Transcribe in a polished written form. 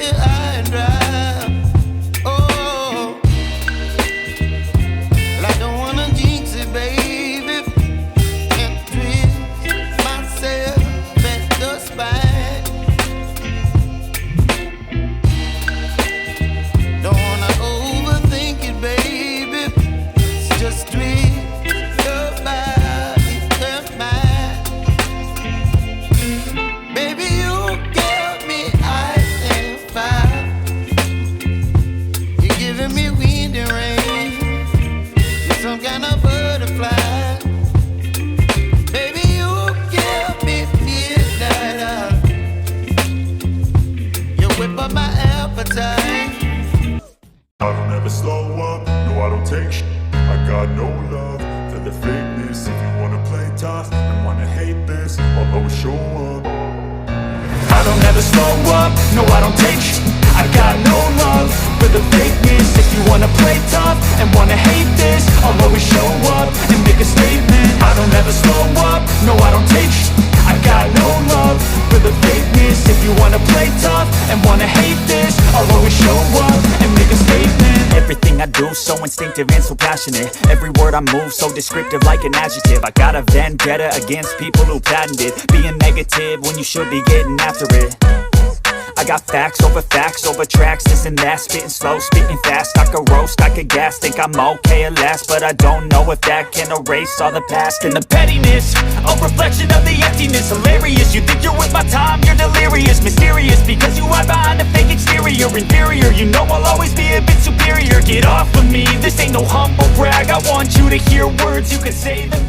high and dry. Oh, well, I don't wanna jinx it, baby, and twist myself at the spine. Don't wanna overthink it, baby. It's just twist your body and mine. Baby, you give me ice and fire. You're giving me wind and rain. You're some kind of butterfly. Baby, you give me midnight. You whip up my appetite. I don't ever slow up, no I don't take sh**. I got no love for the fakeness. If you wanna play tough and wanna hate this, I'll always show up. I don't ever slow up, no I don't take sh**. I got no love for the fakeness. If you wanna play tough and wanna hate this, I'll always show up and make a statement. I don't ever slow up, no I don't take sh**. I got no love for the fakeness. If you wanna play tough and wanna hate this, I'll always show up and make a statement. Everything I do so instinctive and so passionate. Every word I move so descriptive like an adjective. I got a vendetta against people who patented being negative when you should be getting after it. I got facts over tracks, this and that. Spitting slow, spitting fast. I could roast, I could gas. Think I'm okay at last, but I don't know if that can erase all the past. And the pettiness, a reflection of the emptiness. Hilarious, you think you're with my time, you're delirious. Mysterious, because you hide behind a fake exterior. Inferior, you know I'll always be a bit superior. Get off of me, this ain't no humble brag. I want you to hear words, you can say them.